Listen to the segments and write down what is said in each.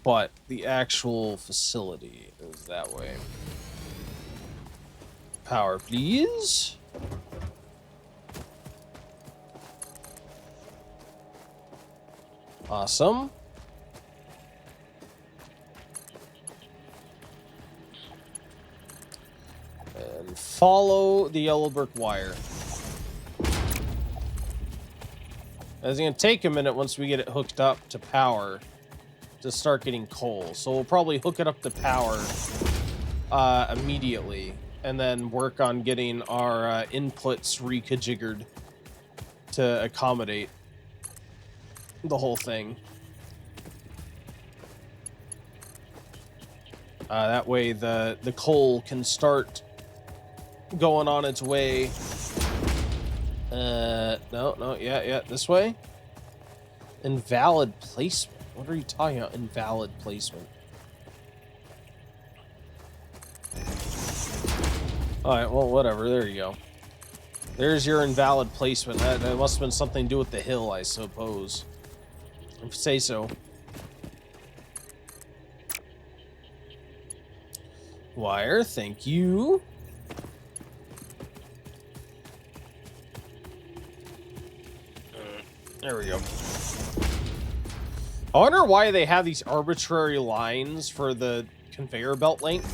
but the actual facility is that way. Power, please. Awesome. And follow the yellow brick wire. It's going to take a minute once we get it hooked up to power to start getting coal. So we'll probably hook it up to power immediately and then work on getting our inputs reconfigured to accommodate the whole thing. That way the coal can start going on its way. No, yeah, this way. Invalid placement. What are you talking about? Invalid placement. Alright, well, whatever. There you go. There's your invalid placement. That must have been something to do with the hill, I suppose. If you say so. Wire, thank you. There we go. I wonder why they have these arbitrary lines for the conveyor belt length.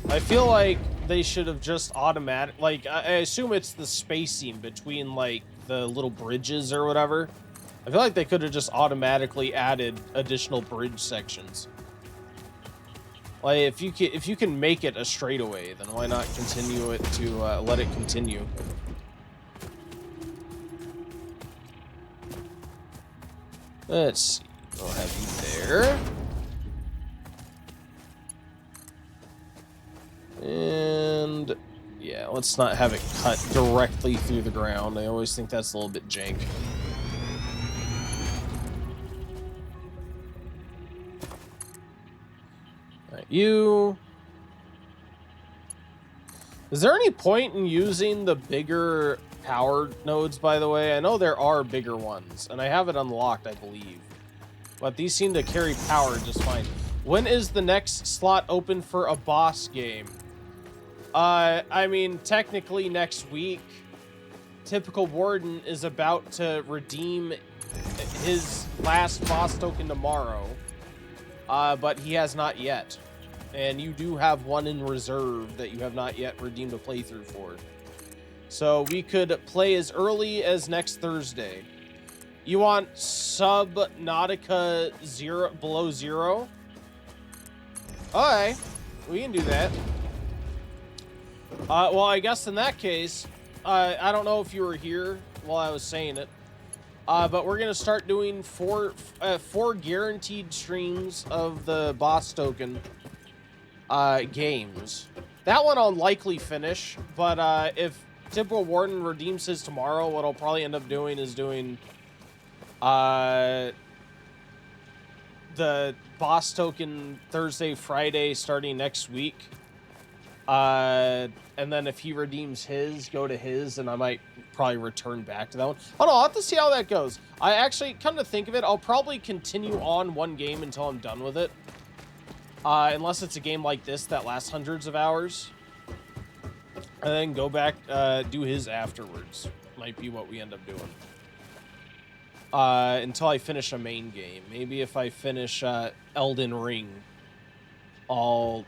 I feel like they should have just automatic, like, I assume it's the spacing between, like, the little bridges or whatever. I feel like they could have just automatically added additional bridge sections. Like, if you can make it a straightaway, then why not continue it to let it continue? Let's see. We'll have you there. And yeah, let's not have it cut directly through the ground. I always think that's a little bit jank. Alright, you. Is there any point in using the bigger power nodes, by the way? I know there are bigger ones, and I have it unlocked, I believe. But these seem to carry power just fine. When is the next slot open for a boss game? I mean, technically next week. Typical Warden is about to redeem his last boss token tomorrow. But he has not yet. And you do have one in reserve that you have not yet redeemed a playthrough for. So we could play as early as next Thursday. You want Subnautica below zero? Alright, we can do that. Well, I guess in that case, I don't know if you were here while I was saying it, but we're gonna start doing four guaranteed streams of the boss token games. That one I'll likely finish, but if Typical Warden redeems his tomorrow, what I'll probably end up doing is doing the boss token Thursday, Friday, starting next week. And then if he redeems his, go to his, and I might probably return back to that one. I don't know, I'll have to see how that goes. I actually, come to think of it, I'll probably continue on one game until I'm done with it. Unless it's a game like this that lasts hundreds of hours. And then go back, do his afterwards. Might be what we end up doing. Until I finish a main game. Maybe if I finish Elden Ring, I'll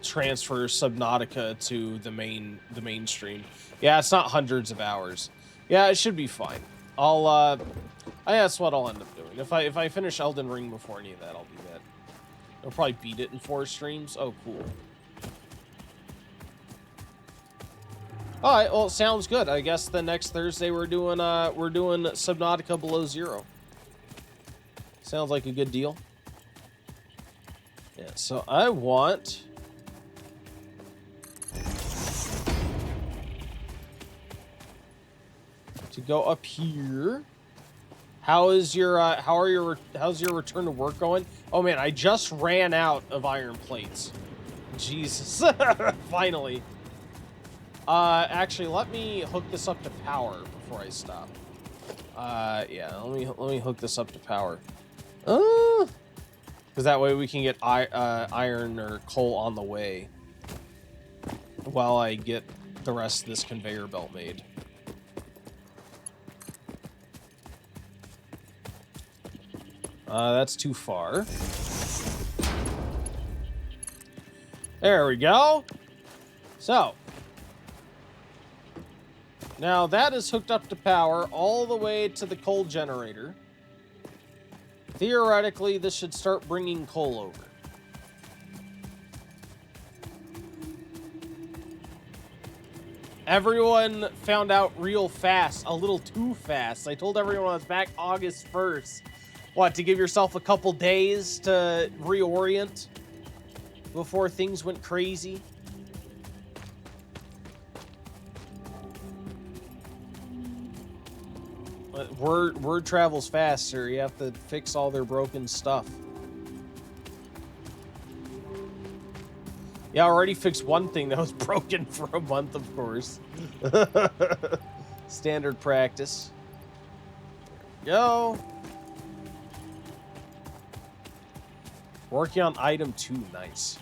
transfer Subnautica to the mainstream. Yeah, it's not hundreds of hours. Yeah, it should be fine. I that's what I'll end up doing. If I finish Elden Ring before any of that, I'll do that. I'll probably beat it in 4 streams. Oh, cool. All right, well, sounds good. I guess the next Thursday we're doing Subnautica below zero. Sounds like a good deal. Yeah, so I want to go up here. How's your return to work going? Oh man, I just ran out of iron plates. Jesus. Finally. Actually, let me hook this up to power before I stop. Yeah, let me hook this up to power. Because that way we can get iron or coal on the way while I get the rest of this conveyor belt made. That's too far. There we go. So, now that is hooked up to power all the way to the coal generator. Theoretically, this should start bringing coal over. Everyone found out real fast, a little too fast. I told everyone I was back August 1st. What, to give yourself a couple days to reorient before things went crazy? Word travels faster. You have to fix all their broken stuff. Yeah, I already fixed one thing that was broken for a month, of course. Standard practice. There we go. Working on item 2. Nice.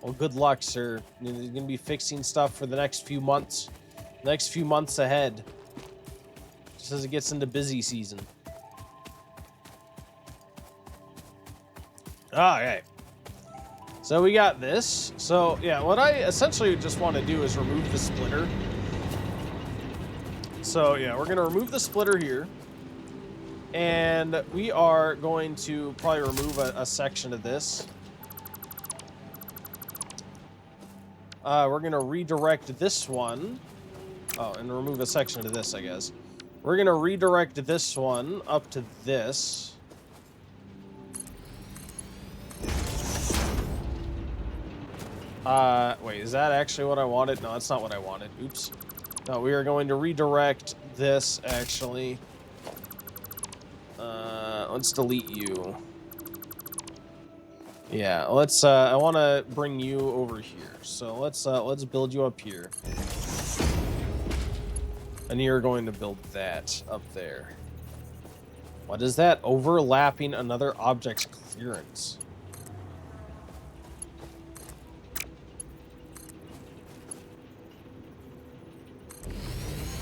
Well, good luck, sir. You're going to be fixing stuff for the next few months. Next few months ahead. Just as it gets into busy season. Alright. So we got this. So, yeah, what I essentially just want to do is remove the splitter. So, yeah, we're going to remove the splitter here. And we are going to probably remove a section of this. We're going to redirect this one. Oh, and remove a section of this, I guess. We're going to redirect this one up to this. Wait, is that actually what I wanted? No, that's not what I wanted. Oops. No, we are going to redirect this, actually. Let's delete you. Yeah, let's, I want to bring you over here. So let's build you up here. And you're going to build that up there. What is that? Overlapping another object's clearance.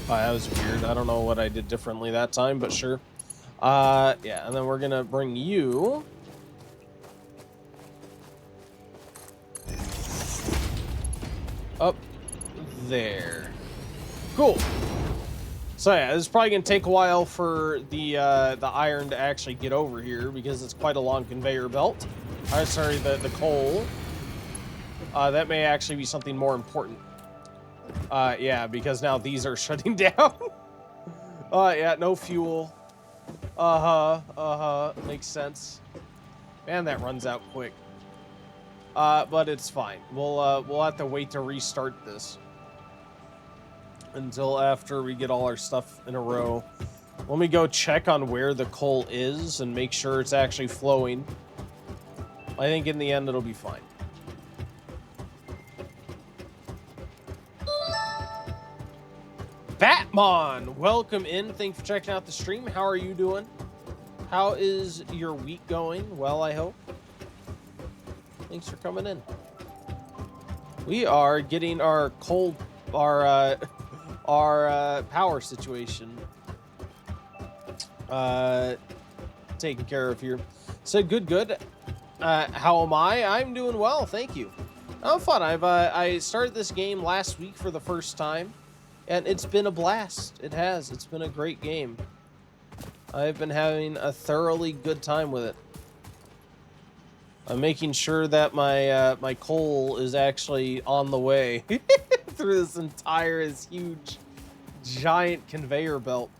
Oh, that was weird. I don't know what I did differently that time, but sure. Yeah, and then we're gonna bring you up there. Cool. So yeah, this is probably gonna take a while for the iron to actually get over here because it's quite a long conveyor belt. Sorry, the coal. That may actually be something more important. Yeah, because now these are shutting down. Yeah, no fuel. Makes sense. Man, that runs out quick. But it's fine. We'll have to wait to restart this until after we get all our stuff in a row. Let me go check on where the coal is and make sure it's actually flowing. I think in the end it'll be fine. Batman, welcome in. Thanks for checking out the stream. How are you doing? How is your week going? Well, I hope. Thanks for coming in. We are getting our coal, our power situation taken care of here. So good. How am I? I'm doing well, thank you. I'm fun. I started this game last week for the first time. And it's been a blast. It has. It's been a great game. I've been having a thoroughly good time with it. I'm making sure that my coal is actually on the way through this entire huge, giant conveyor belt.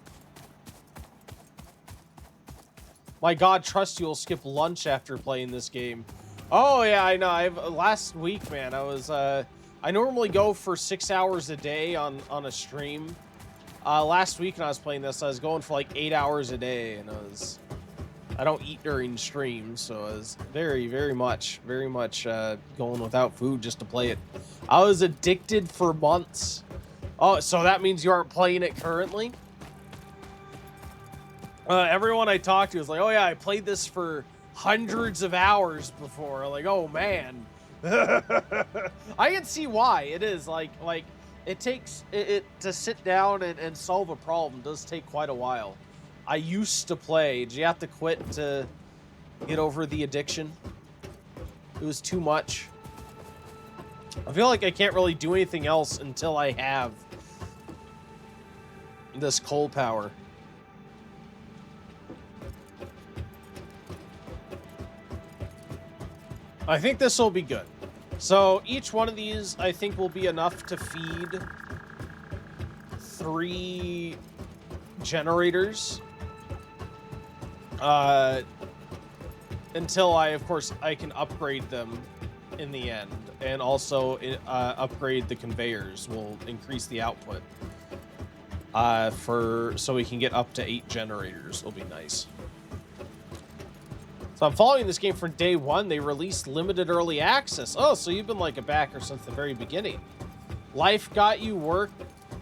My God, trust you'll skip lunch after playing this game. Oh yeah, I know. Last week, man, I normally go for 6 hours a day on a stream. Last week when I was playing this, I was going for like 8 hours a day, and I don't eat during streams, so I was very much going without food just to play it. I was addicted for months. Oh, so that means you aren't playing it currently? Everyone I talked to was like, oh yeah, I played this for hundreds of hours before. Like, oh man. I can see why it is like it takes it to sit down and solve a problem does take quite a while. I used to play. Did you have to quit to get over the addiction? It was too much. I feel like I can't really do anything else until I have this coal power. I think this will be good. So each one of these, I think, will be enough to feed 3 generators. Until of course, I can upgrade them in the end. And also upgrade the conveyors will increase the output. So we can get up to 8 generators. It'll be nice. So I'm following this game from day one. They released limited early access. Oh, so you've been like a backer since the very beginning. Life got you work.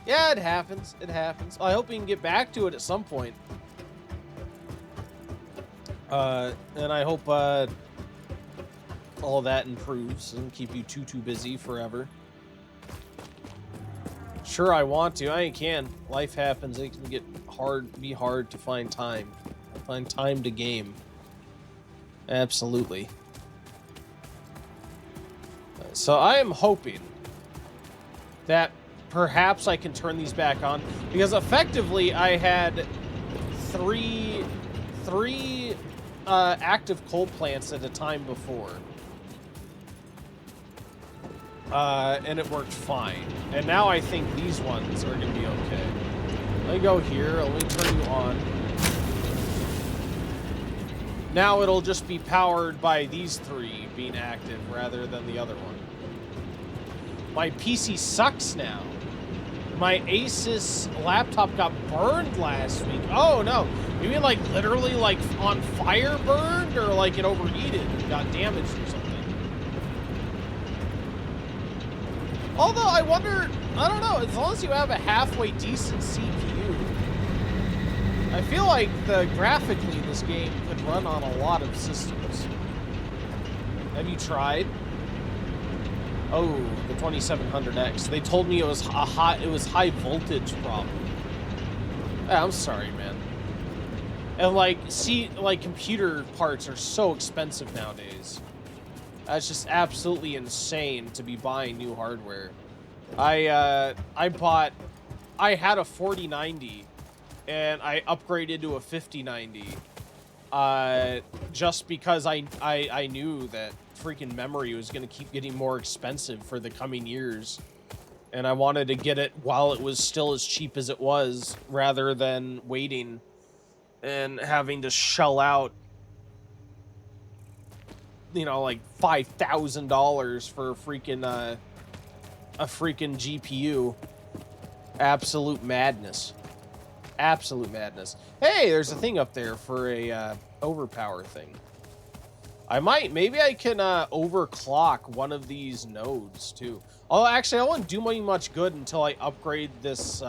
Yeah, it happens. It happens. I hope we can get back to it at some point. And I hope all that improves and keep you too busy forever. Sure, I want to. I can. Life happens. It can be hard to find time. Find time to game. Absolutely. So I am hoping that perhaps I can turn these back on, because effectively I had three active coal plants at a time before. And it worked fine. And now I think these ones are going to be okay. Let me go here. Let me turn you on. Now it'll just be powered by these 3 being active rather than the other one. My PC sucks now. My Asus laptop got burned last week. Oh no. You mean like literally like on fire burned, or like it overheated and got damaged or something? Although I wonder, I don't know, as long as you have a halfway decent CPU, I feel like graphically this game could run on a lot of systems. Have you tried? Oh, the 2700X. They told me it was high voltage problem. I'm sorry, man. And like computer parts are so expensive nowadays. That's just absolutely insane to be buying new hardware. I had a 4090 and I upgraded to a 5090 just because I knew that freaking memory was going to keep getting more expensive for the coming years, and I wanted to get it while it was still as cheap as it was, rather than waiting and having to shell out, you know, like $5,000 for a freaking GPU. Absolute madness. Absolute madness. Hey, there's a thing up there for a overpower thing. Maybe I can overclock one of these nodes too. Oh, actually, I won't do much good until I upgrade this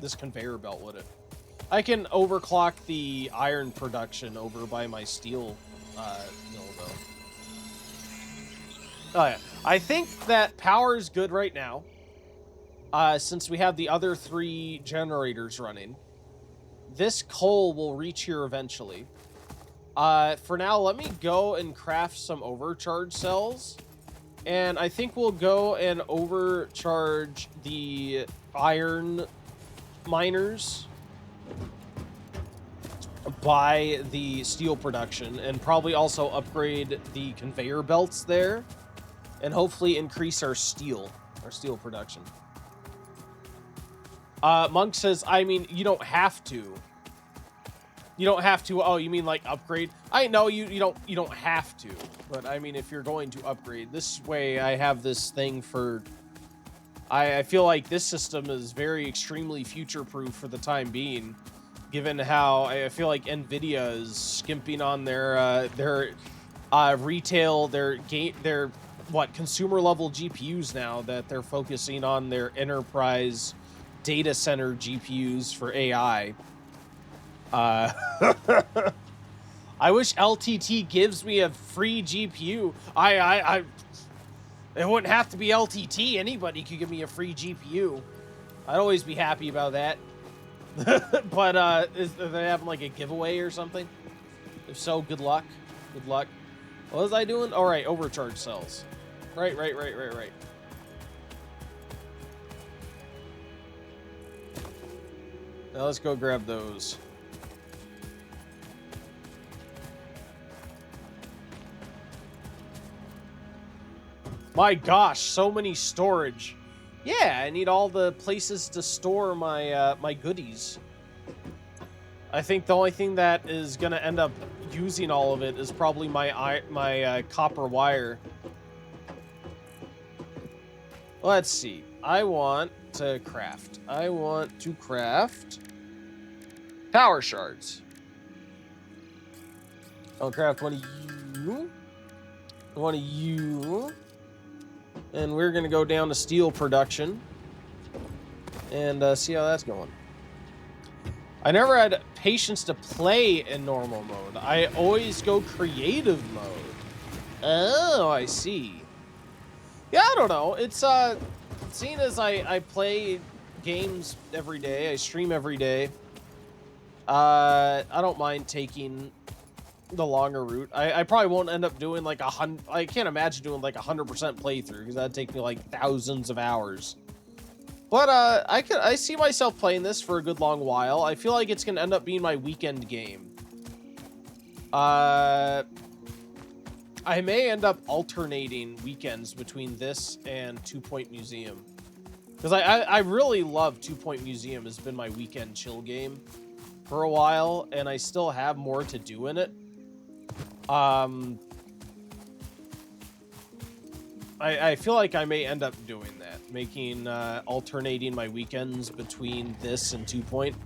this conveyor belt with it. I can overclock the iron production over by my steel mill though. Oh yeah, I think that power is good right now. Since we have the other 3 generators running, this coal will reach here eventually. For now, let me go and craft some overcharge cells. And I think we'll go and overcharge the iron miners by the steel production, and probably also upgrade the conveyor belts there, and hopefully increase our steel production. Monk says, I mean, you don't have to. You don't have to. Oh, you mean like upgrade? I know you don't have to, but I mean, if you're going to upgrade this way, I have this thing for. I feel like this system is very extremely future-proof for the time being, given how I feel like Nvidia is skimping on their retail, their consumer level GPUs now, that they're focusing on their enterprise data center GPUs for AI. I wish LTT gives me a free GPU. It wouldn't have to be LTT. Anybody could give me a free GPU. I'd always be happy about that. But are they having like a giveaway or something? If so, good luck. Good luck. What was I doing? All right, overcharge cells. Right. Now let's go grab those. My gosh, so many storage. Yeah, I need all the places to store my my goodies. I think the only thing that is gonna end up using all of it is probably my copper wire. Let's see. I want to craft power shards. I'll craft one of you. And we're going to go down to steel production and see how that's going. I never had patience to play in normal mode. I always go creative mode. Oh, I see. Yeah, I don't know. It's, seeing as I play games every day, I stream every day, I don't mind taking the longer route. I probably won't end up doing like I can't imagine doing like 100% playthrough because that'd take me like thousands of hours. But I see myself playing this for a good long while. I feel like it's gonna end up being my weekend game. I may end up alternating weekends between this and 2 Point Museum because I really love 2 Point Museum. Has been my weekend chill game for a while, and I still have more to do in it. I feel like I may end up doing that, making alternating my weekends between this and 2 Point.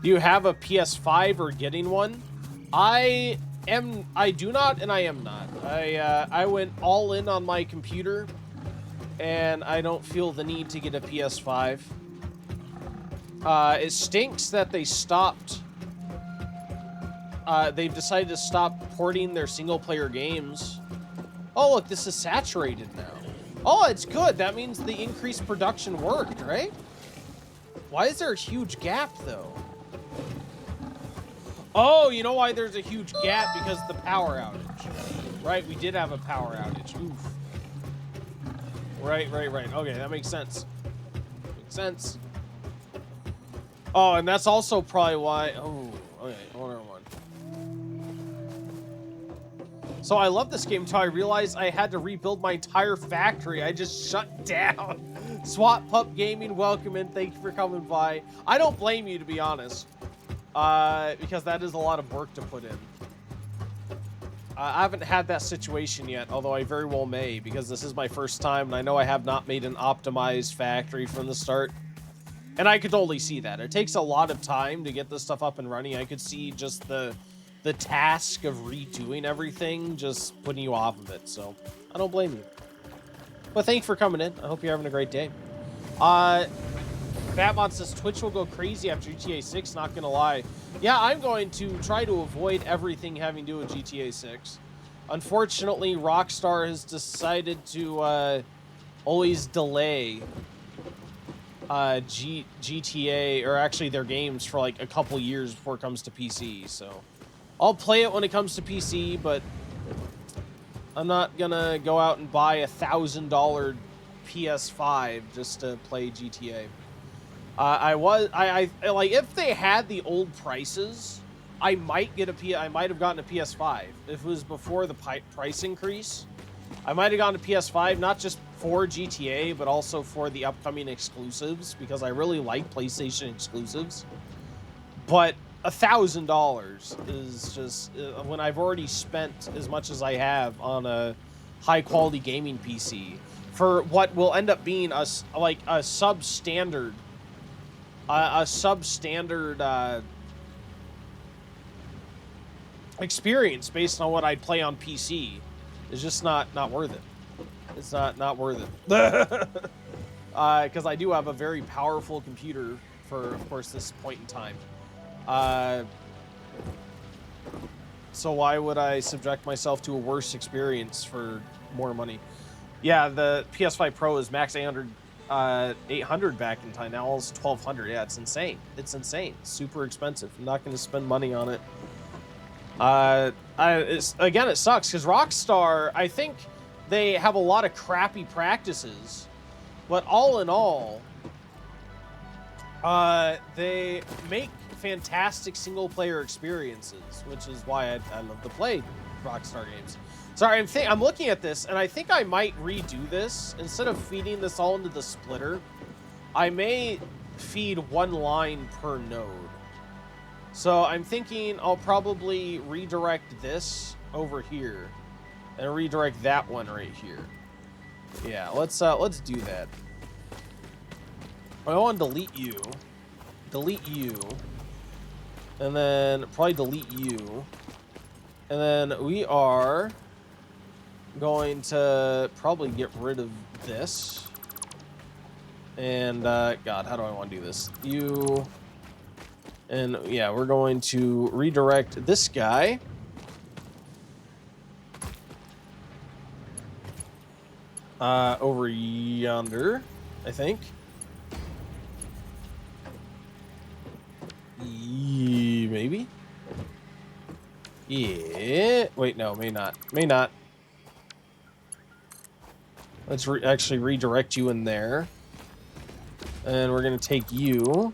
Do you have a PS5 or getting one? I do not, and I am not. I went all in on my computer, and I don't feel the need to get a PS5. It stinks that they stopped. They've decided to stop porting their single-player games. Oh, look, this is saturated now. Oh, it's good. That means the increased production worked, right? Why is there a huge gap, though? Oh, you know why there's a huge gap? Because of the power outage. Right, we did have a power outage. Oof. Right. Okay, that makes sense. Makes sense. Oh, and that's also probably why... Oh, okay, hold on. So I love this game until I realized I had to rebuild my entire factory. I just shut down. Swap Pup Gaming, welcome in. Thank you for coming by. I don't blame you, to be honest, because that is a lot of work to put in. I haven't had that situation yet, although I very well may, because this is my first time, and I know I have not made an optimized factory from the start. And I could totally see that. It takes a lot of time to get this stuff up and running. I could see just the task of redoing everything just putting you off of it, so I don't blame you. Well, thanks for coming in. I hope you're having a great day. Batmon says Twitch will go crazy after GTA 6, not gonna lie. Yeah, I'm going to try to avoid everything having to do with GTA 6. Unfortunately, Rockstar has decided to always delay GTA, or actually their games, for like a couple years before it comes to PC, so I'll play it when it comes to PC, but I'm not gonna go out and buy a $1,000 PS5 just to play GTA. I like, if they had the old prices, I might have gotten a PS5 if it was before the price increase. I might have gotten a PS5 not just for GTA, but also for the upcoming exclusives, because I really like PlayStation exclusives. But $1,000 is just when I've already spent as much as I have on a high quality gaming PC for what will end up being a substandard experience based on what I'd play on PC is just not worth it. It's not worth it. Because I do have a very powerful computer for, of course, this point in time. So why would I subject myself to a worse experience for more money? Yeah, the PS5 Pro is max 800 back in time. Now it's 1200. Yeah, it's insane. It's insane. It's super expensive. I'm not going to spend money on it. Again, it sucks because Rockstar, I think they have a lot of crappy practices, but all in all, they make fantastic single-player experiences, which is why I love to play Rockstar games. Sorry, I'm looking at this, and I think I might redo this. Instead of feeding this all into the splitter, I may feed one line per node. So I'm thinking I'll probably redirect this over here, and redirect that one right here. Yeah, let's do that. I want to delete you, and then probably delete you, and then we are going to probably get rid of this. And God, how do I want to do this? You, and yeah, we're going to redirect this guy. Over yonder, I think. Maybe? Yeah. Wait, no, may not. May not. Let's actually redirect you in there. And we're going to take you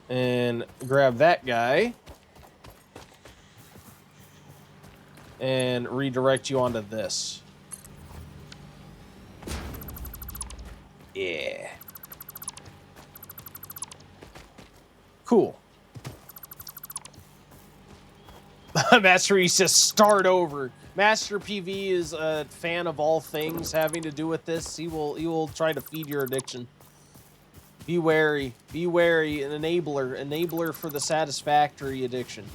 and grab that guy and redirect you onto this. Yeah. Cool. Master E says start over. Master PV is a fan of all things having to do with this. He will try to feed your addiction. Be wary. Be wary. An enabler for the Satisfactory addiction.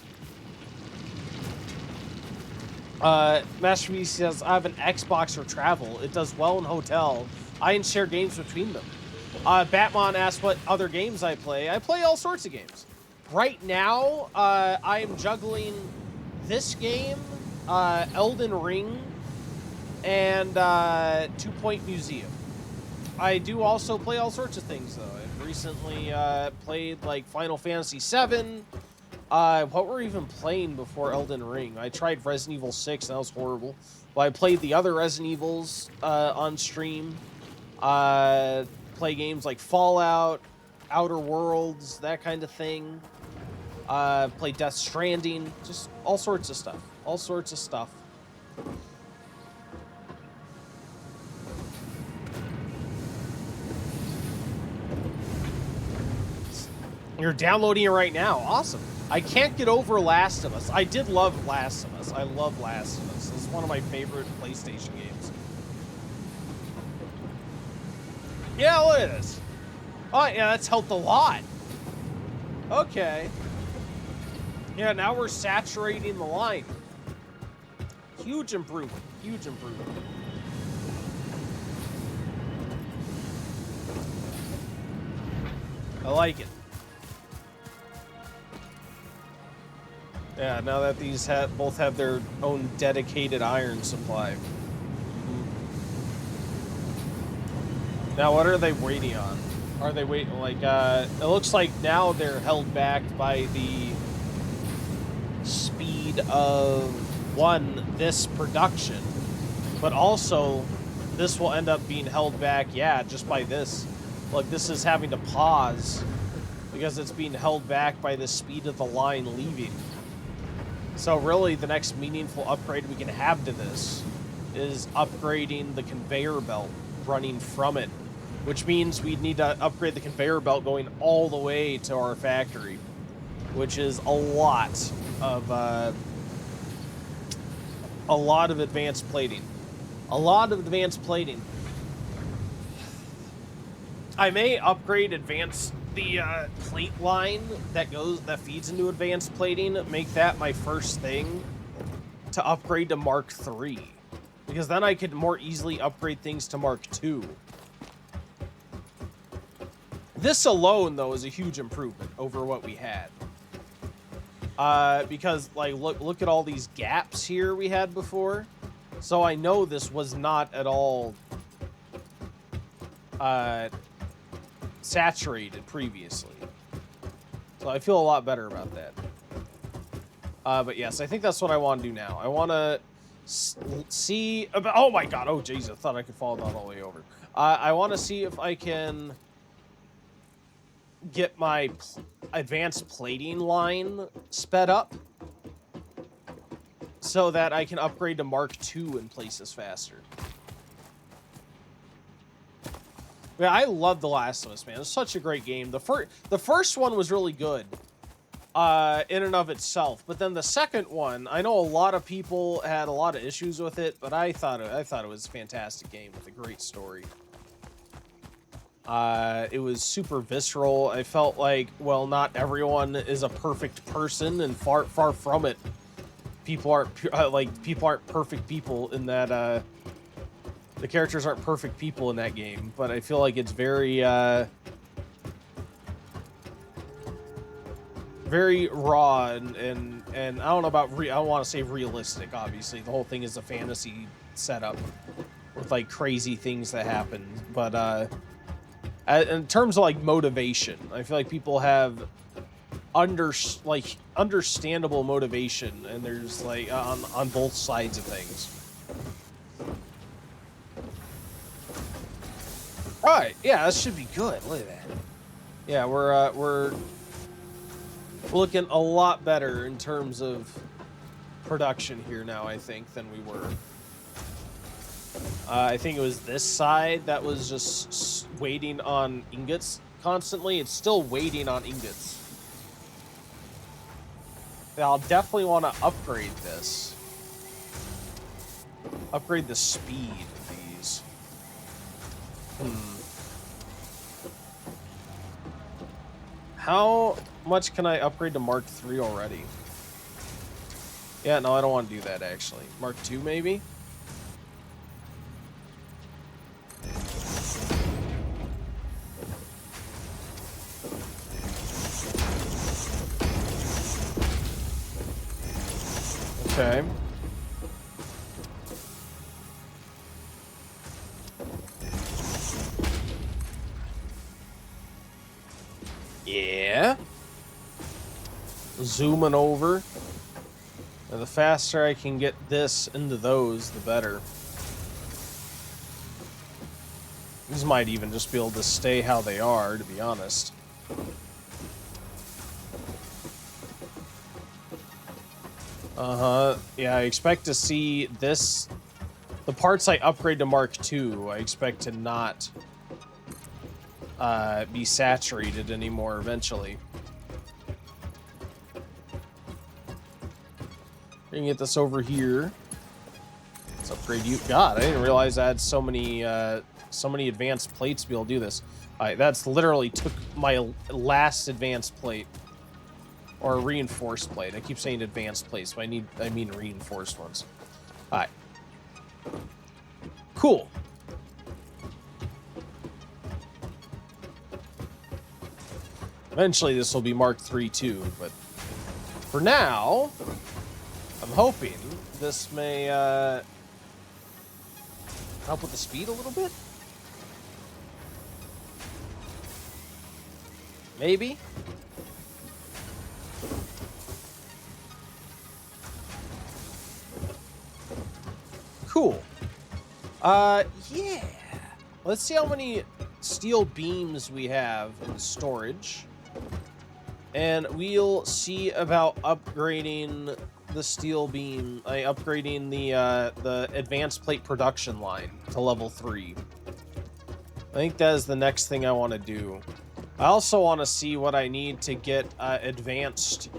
Master PV says I have an Xbox for travel. It does well in hotel. I can share games between them. Batman asked what other games I play. I play all sorts of games. Right now, I am juggling this game, Elden Ring, and 2 Point Museum. I do also play all sorts of things, though. I've recently played, like, Final Fantasy VII. What were we even playing before Elden Ring? I tried Resident Evil 6, and that was horrible. But I played the other Resident Evils on stream. Play games like Fallout, Outer Worlds, that kind of thing. Play Death Stranding, just all sorts of stuff. All sorts of stuff. You're downloading it right now. Awesome. I can't get over Last of Us. I did love Last of Us. I love Last of Us. It's one of my favorite PlayStation games. Yeah, look at this. Oh, yeah, that's helped a lot. Okay. Yeah, now we're saturating the line. Huge improvement. Huge improvement. I like it. Yeah, now that these both have their own dedicated iron supply. Now, what are they waiting on? Are they waiting, like, it looks like now they're held back by the speed of, one, this production, but also this will end up being held back, yeah, just by this. Like, this is having to pause because it's being held back by the speed of the line leaving. So really, the next meaningful upgrade we can have to this is upgrading the conveyor belt running from it, which means we'd need to upgrade the conveyor belt going all the way to our factory, which is a lot of advanced plating. A lot of advanced plating. I may upgrade the plate line that feeds into advanced plating, make that my first thing to upgrade to Mark III, because then I could more easily upgrade things to Mark II. This alone, though, is a huge improvement over what we had. Because like look at all these gaps here we had before. So I know this was not at all saturated previously. So I feel a lot better about that. But yes, I think that's what I want to do now. I want to see about... Oh my god, oh jeez, I thought I could fall down all the way over. I want to see if I can get my advanced plating line sped up so that I can upgrade to Mark II in places faster. Yeah, I love The Last of Us, man. It's such a great game. The first one was really good in and of itself, but then the second one, I know a lot of people had a lot of issues with it, but I thought it was a fantastic game with a great story. It was super visceral. I felt like, well, not everyone is a perfect person, and far from it. People aren't perfect people in that. The characters aren't perfect people in that game, but I feel like it's very, very raw and I don't know about I don't want to say realistic. Obviously, the whole thing is a fantasy setup with like crazy things that happen, but in terms of like motivation, I feel like people have understandable motivation, and there's like on both sides of things. All right, yeah, that should be good. Look at that. Yeah, we're looking a lot better in terms of production here now, I think, than we were. I think it was this side that was just waiting on ingots constantly. It's still waiting on ingots. I'll definitely want to upgrade this. Upgrade the speed of these. How much can I upgrade to Mark III already? Yeah, no, I don't want to do that, actually. Mark II, maybe? Okay. Yeah. Zooming over. And the faster I can get this into those, the better. These might even just be able to stay how they are, to be honest. Yeah, I expect to see this... The parts I upgrade to Mark II, I expect to not be saturated anymore eventually. We can get this over here. Let's upgrade you. God, I didn't realize I had so many advanced plates to be able to do this. Alright, that's literally took my last advanced plate. Or a reinforced plate. I keep saying advanced plates, but I mean reinforced ones. Alright. Cool. Eventually this will be Mark III too, but for now, I'm hoping this may help with the speed a little bit? Maybe? Cool. Yeah. Let's see how many steel beams we have in storage. And we'll see about upgrading the steel beam, upgrading the advanced plate production line to level 3. I think that is the next thing I want to do. I also want to see what I need to get advanced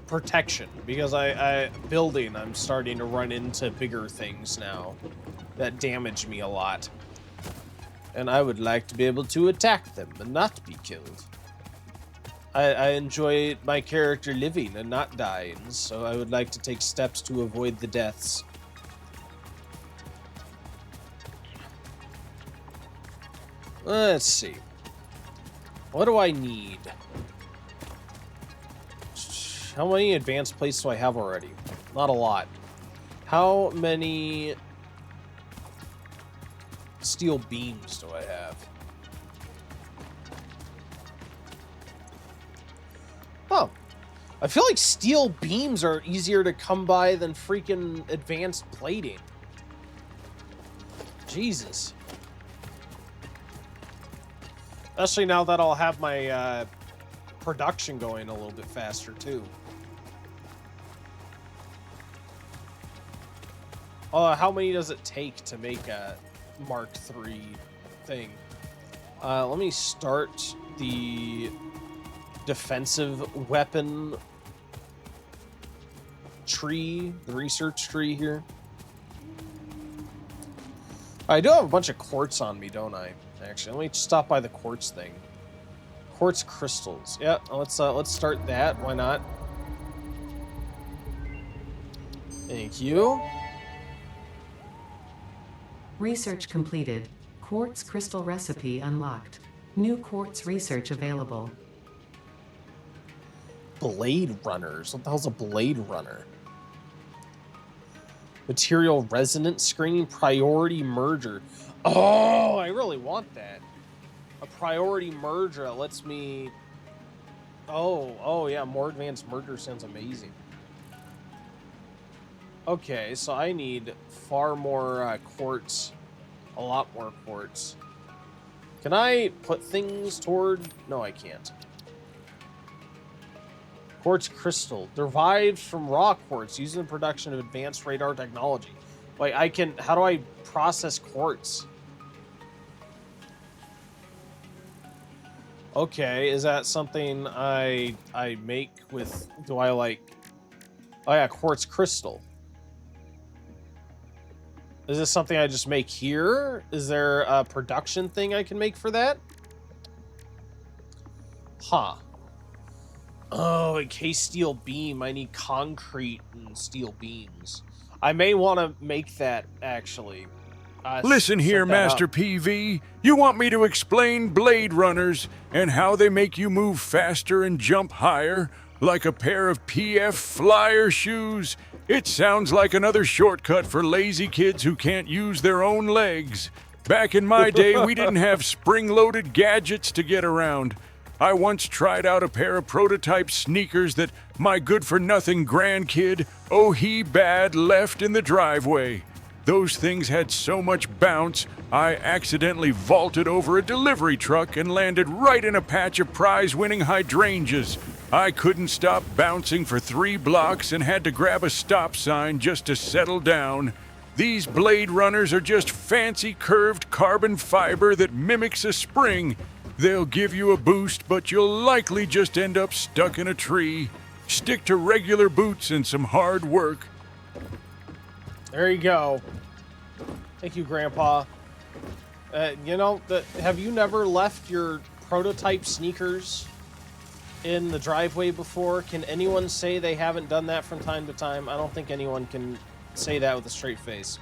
protection, because I'm starting to run into bigger things now that damage me a lot. And I would like to be able to attack them and not be killed. I enjoy my character living and not dying, so I would like to take steps to avoid the deaths. Let's see. What do I need? How many advanced plates do I have already? Not a lot. How many steel beams do I have? Oh. I feel like steel beams are easier to come by than freaking advanced plating. Jesus. Especially now that I'll have my production going a little bit faster, too. How many does it take to make a Mark III thing? Let me start the defensive weapon tree, the research tree here. I do have a bunch of quartz on me, don't I? Actually, let me stop by the quartz thing. Quartz crystals. Yeah, let's start that. Why not? Thank you. Research completed. Quartz crystal recipe unlocked. New quartz research available. Blade runners. What the hell's a blade runner? Material resonance screening priority merger. Oh, I really want that. A priority merger that lets me... Oh yeah, more advanced merger sounds amazing. Okay, so I need far more quartz. A lot more quartz. Can I put things toward... No, I can't. Quartz crystal. Derived from raw quartz used in the production of advanced radar technology. Like, I can... How do I process quartz? Okay, is that something I make with... Do I, like... Oh, yeah, quartz crystal. Is this something I just make here? Is there a production thing I can make for that? Huh. Oh, a case steel beam. I need concrete and steel beams. I may want to make that, actually. Listen here, Master PV. You want me to explain Blade Runners and how they make you move faster and jump higher, like a pair of PF Flyer shoes? It sounds like another shortcut for lazy kids who can't use their own legs. Back in my day, we didn't have spring-loaded gadgets to get around. I once tried out a pair of prototype sneakers that my good-for-nothing grandkid, oh he bad, left in the driveway. Those things had so much bounce, I accidentally vaulted over a delivery truck and landed right in a patch of prize-winning hydrangeas. I couldn't stop bouncing for 3 blocks and had to grab a stop sign just to settle down. These Blade Runners are just fancy curved carbon fiber that mimics a spring. They'll give you a boost, but you'll likely just end up stuck in a tree. Stick to regular boots and some hard work. There you go. Thank you, Grandpa. You know, have you never left your prototype sneakers in the driveway before? Can anyone say they haven't done that from time to time? I don't think anyone can say that with a straight face.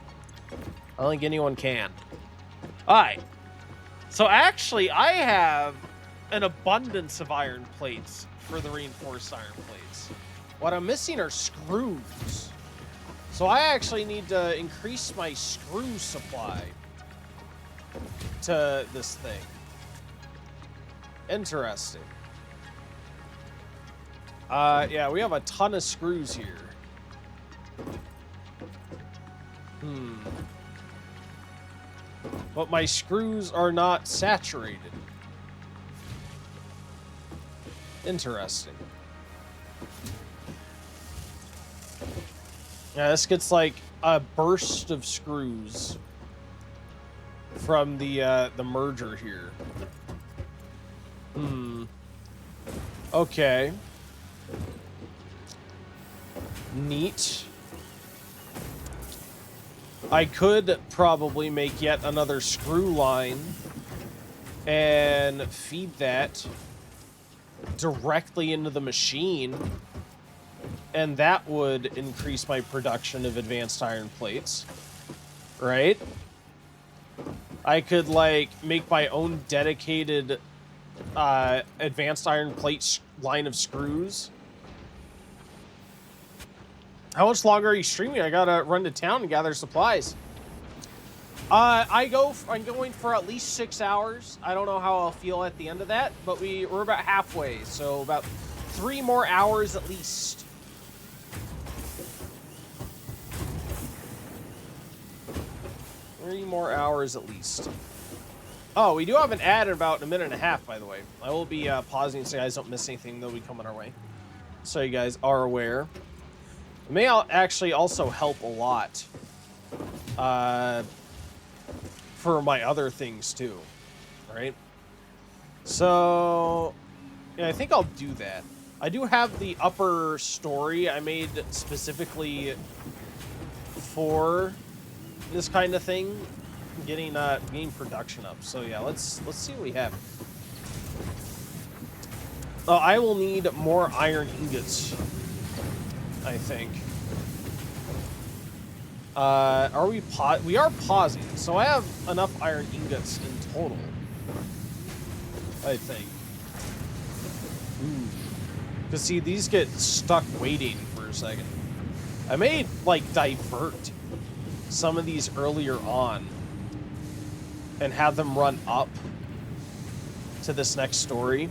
I don't think anyone can. Alright. So actually, I have an abundance of iron plates for the reinforced iron plates. What I'm missing are screws. So I actually need to increase my screw supply to this thing. Interesting. Yeah, we have a ton of screws here. But my screws are not saturated. Interesting. Yeah, this gets like a burst of screws from the merger here. Okay. Neat. I could probably make yet another screw line and feed that directly into the machine, and that would increase my production of advanced iron plates, right? I could, like, make my own dedicated advanced iron plate line of screws How much longer are you streaming? I gotta run to town and gather supplies. I'm going for at least 6 hours. I don't know how I'll feel at the end of that, but we're about halfway, so about 3 more hours at least. Three more hours at least. Oh, we do have an ad in about a minute and a half, by the way. I will be pausing so you guys don't miss anything. They'll be coming our way, so you guys are aware. It may actually also help a lot for my other things too, right? So yeah, I think I'll do that. I do have the upper story I made specifically for this kind of thing, getting game production up. So yeah, let's see what we have. I will need more iron ingots, I think. We are pausing, so I have enough iron ingots in total, I think. Because see, these get stuck waiting for a second. I may like divert some of these earlier on and have them run up to this next story.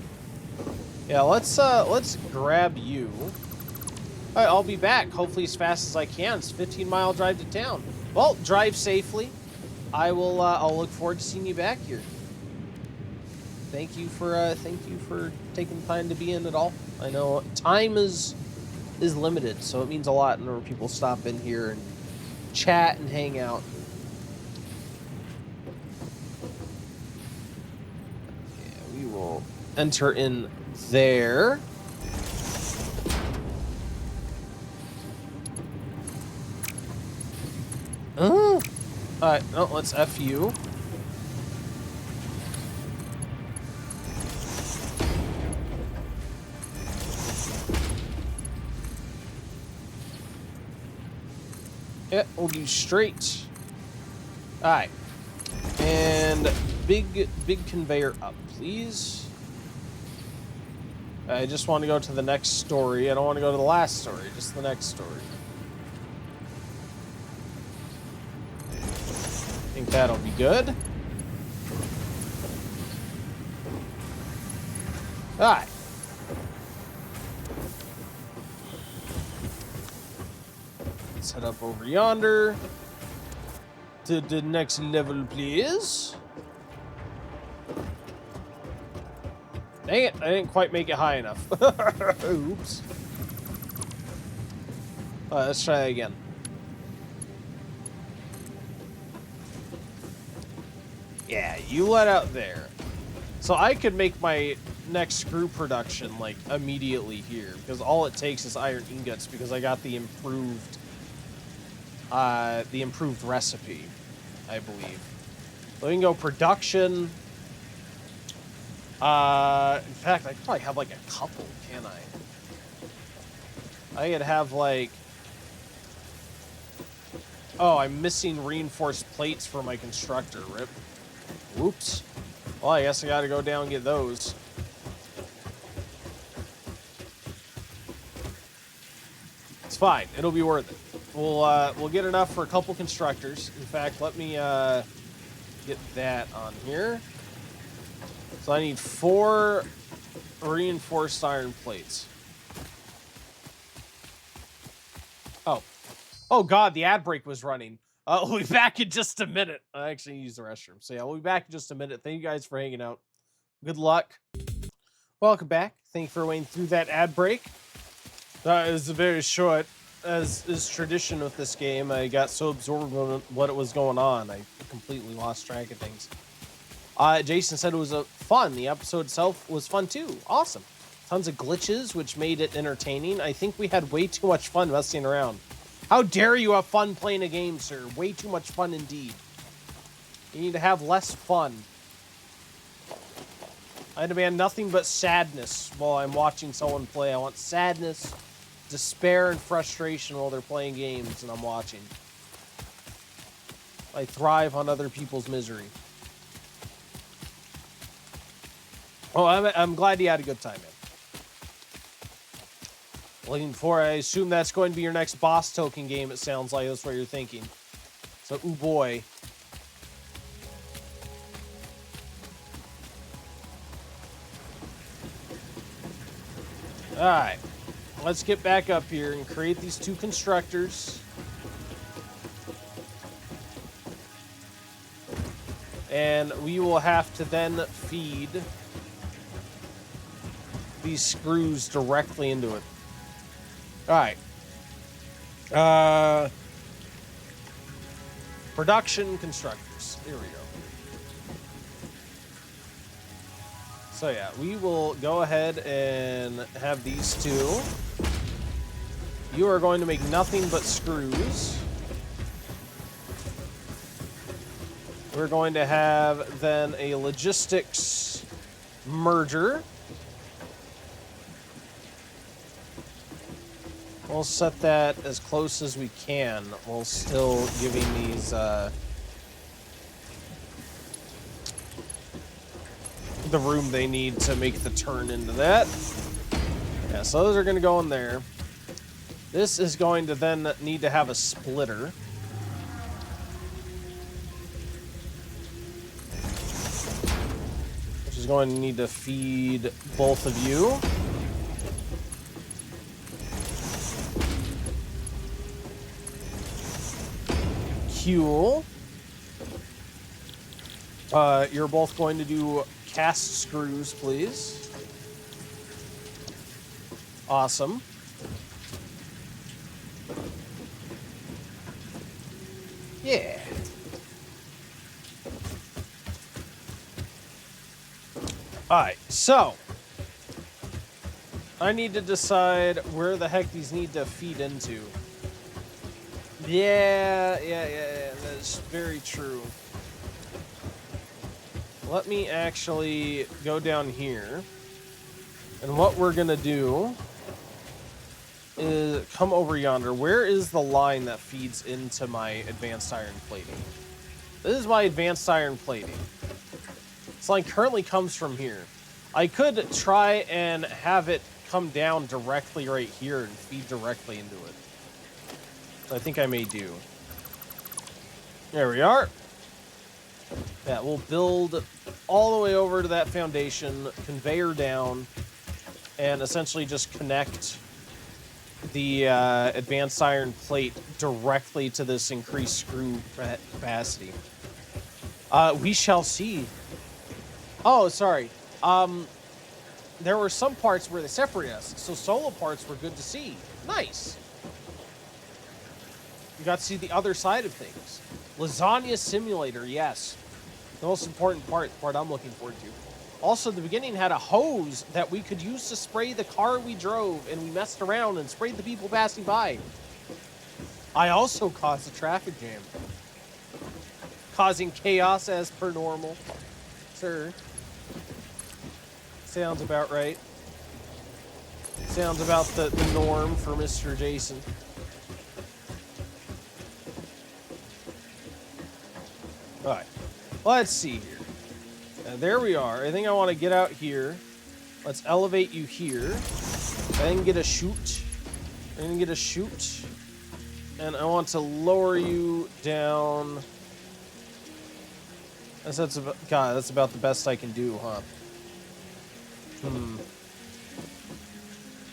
Yeah, let's grab you. All right, I'll be back hopefully as fast as I can. It's a 15-mile drive to town. Well, drive safely. I'll look forward to seeing you back here. Thank you for taking the time to be in at all. I know time is limited, so it means a lot whenever people stop in here and chat and hang out. Yeah, we will enter in there. Alright, no, let's F you. Yeah, we'll do straight. Alright. And big conveyor up, please. I just want to go to the next story. I don't want to go to the last story, just the next story. I think that'll be good. Alright. Let's head up over yonder to the next level, please. Dang it, I didn't quite make it high enough. Oops. Alright, let's try that again. Yeah, you let out there. So I could make my next screw production like immediately here, because all it takes is iron ingots, because I got the improved recipe, I believe. So we can go production. In fact, I could probably have like a couple, can I? I could have like... Oh, I'm missing reinforced plates for my constructor, rip. Whoops. Well, I guess I gotta go down and get those. It's fine. It'll be worth it. We'll get enough for a couple constructors. In fact, let me get that on here. So I need 4 reinforced iron plates. Oh God, the ad break was running. We'll be back in just a minute. I actually used the restroom. So yeah, we'll be back in just a minute. Thank you guys for hanging out. Good luck. Welcome back. Thank you for waiting through that ad break. That is very short. As is tradition with this game, I got so absorbed in what it was going on, I completely lost track of things. Jason said it was fun. The episode itself was fun too. Awesome. Tons of glitches, which made it entertaining. I think we had way too much fun messing around. How dare you have fun playing a game, sir? Way too much fun indeed. You need to have less fun. I demand nothing but sadness while I'm watching someone play. I want sadness, despair, and frustration while they're playing games and I'm watching. I thrive on other people's misery. Oh, I'm glad you had a good time, man. Looking for, I assume that's going to be your next boss token game, it sounds like. That's what you're thinking. So, ooh boy. Alright. Let's get back up here and create these 2 constructors. And we will have to then feed these screws directly into it. Alright. Production constructors. Here we go. So yeah, we will go ahead and have these 2. You are going to make nothing but screws. We're going to have then a logistics merger. We'll set that as close as we can while still giving these the room they need to make the turn into that. Yeah, so those are going to go in there. This is going to then need to have a splitter. Which is going to need to feed both of you. Cool. You're both going to do cast screws, please. Awesome. Yeah. Alright, so I need to decide where the heck these need to feed into. Yeah, that's very true. Let me actually go down here. And what we're gonna do is come over yonder. Where is the line that feeds into my advanced iron plating? This is my advanced iron plating. This line currently comes from here. I could try and have it come down directly right here and feed directly into it. I think I may do. There we are. Yeah, we'll build all the way over to that foundation, conveyor down, and essentially just connect the advanced iron plate directly to this increased screw capacity. We shall see. Oh, sorry. There were some parts where they separate us, so solo parts were good to see. Nice. You got to see the other side of things. Lasagna simulator, yes. The most important part, the part I'm looking forward to. Also, the beginning had a hose that we could use to spray the car we drove, and we messed around and sprayed the people passing by. I also caused a traffic jam. Causing chaos as per normal. Sir. Sounds about right. Sounds about the norm for Mr. Jason. Alright, let's see here. There we are. I think I want to get out here. Let's elevate you here. And get a chute. And get a chute. And I want to lower you down. That's about, God, that's about the best I can do, huh?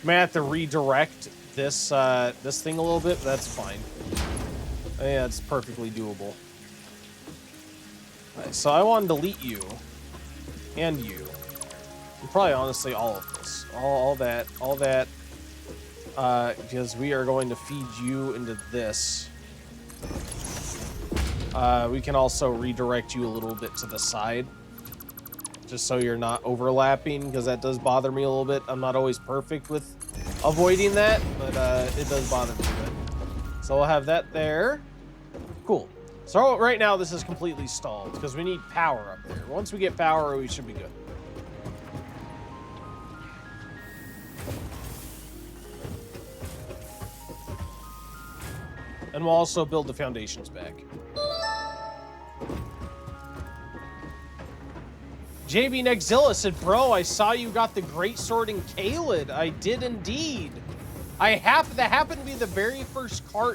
May have to redirect this this thing a little bit, but that's fine. Yeah, it's perfectly doable. Right, so I want to delete you. And you. And probably honestly all of this. All that. Because we are going to feed you into this. We can also redirect you a little bit to the side. Just so you're not overlapping, because that does bother me a little bit. I'm not always perfect with avoiding that, but it does bother me a bit. So we'll have that there. Cool. So right now this is completely stalled because we need power up there. Once we get power, we should be good. And we'll also build the foundations back. JB Nexzilla said, bro, I saw you got the great sword in Caelid. I did indeed. That happened to be the very first cart